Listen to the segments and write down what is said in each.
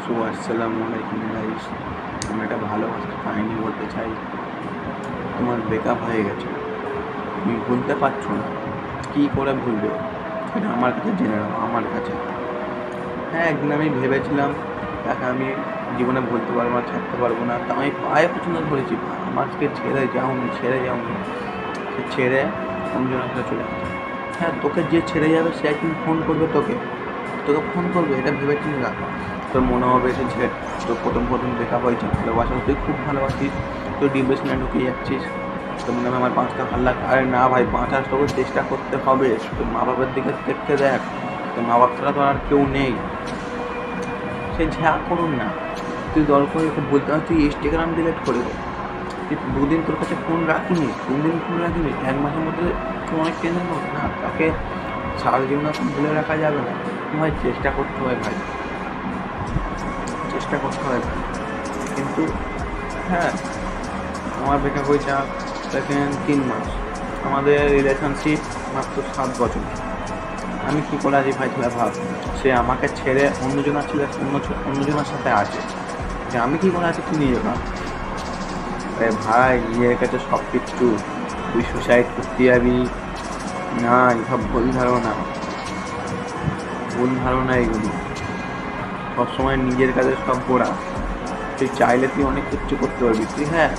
So আসসালামু আলাইকুম guys. আমি একটা ভালোবাসার কাহিনী বলতে চাই। তোমার ব্রেকআপ হয়ে গেছে, তুমি ভুলতে পারছো না, কী করে ভুলবে সেটা আমার কাছে জেনে নাও। আমার কাছে হ্যাঁ, একদিন আমি ভেবেছিলাম তাকে আমি জীবনে ভুলতে পারবো না, ছাড়তে পারবো না, তা আমি পায়ে পছন্দ করেছি। আমাকে ছেড়ে যাওনি, সে ছেড়ে অন্যজনের কাছে চলে গেছে। হ্যাঁ, তোকে যে ছেড়ে যাবে সে একদিন ফোন করবে, তোকে তোকে ফোন করবে, এটা ভেবেছিস না? তোর মনে হবে সে ছেড়ে, তোর প্রথম ব্রেকআপ হয়েছে, ভালোবাসা তুই খুব ভালোবাসিস, তুই ডিপ্রেশনে ঢুকে যাচ্ছিস, তো মনে হয় আমার বাঁচতে ভালো লাগে। আরে না ভাই, বাঁচার তোকে চেষ্টা করতে হবে। তোর মা বাবার দিকে দেখতে দেখ, তোর মা বাপ ছাড়া তো আর কেউ নেই। সে যা করুন না, তুই দরকার ওকে বলতে হয় তুই ইনস্টাগ্রাম ডিলিট করে দে। তুই দুদিন তোর কাছে ফোন রাখিনি, 3 দিন ফোন রাখিনি, 1 মাসের মধ্যে তুই অনেক টেনশন করবি না। তাকে সারা জীবন ভুলে রাখা যাবে না ভাই, চেষ্টা করতে হয় ভাই, চেষ্টা করতে হয় ভাই। কিন্তু হ্যাঁ, আমার ব্রেকআপ হয়েছে সেকেন্ড 3 মাস, আমাদের রিলেশনশিপ মাত্র 7 বছর। আমি কী করে আছি ভাই, তুই ভাব। সে আমাকে ছেড়ে অন্যজনের সাথে আছে, যে আমি কী করে আছি তুই নিজে ভাব। আরে ভাই, নিজের কাছে সব কিছু, তুই সুসাইড করতে যাবি না, এসব ভুল ধারণা এগুলি। সবসময় নিজের কাছে সব গোড়া। তুই চাইলে তুই অনেক কিছু করতে পারবি, তুই হ্যাঁ,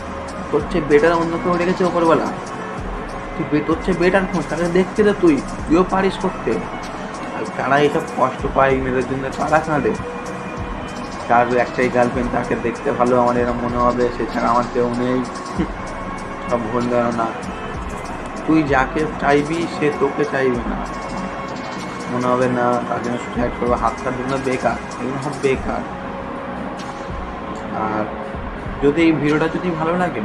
তোর চেয়ে বেটার অন্য কেউ রেখেছে ওপরবেলা, তোর চেয়ে বেটার খোঁজ, তাকে দেখতে দে, তুইও পারিস করতে। আর তারা এইসব কষ্ট পায় মেয়েদের জন্য, তারা কাঁদে। তার একটাই গার্লফ্রেন্ড, তাকে দেখতে ভালো, আমার এরকম মনে হবে সে ছাড়া আমার কেউ নেই। সব ভুল ধারণা। তুই যাকে চাইবি সে তোকে চাইবে না, মনে হবে না তার জন্য সুসাইড করবো, হাতটার জন্য বেকার, এগুলো সব বেকার। আর যদি এই ভিডিওটা যদি ভালো লাগে,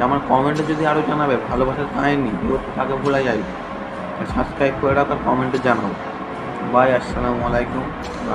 আমার কমেন্টে যদি আরও জানাবে ভালোবাসার কাহিনি, তাকে ভোলা যায়। সাবস্ক্রাইব করে রাখো, কমেন্টে জানাও। বাই, আসসালামু আলাইকুম। বাই।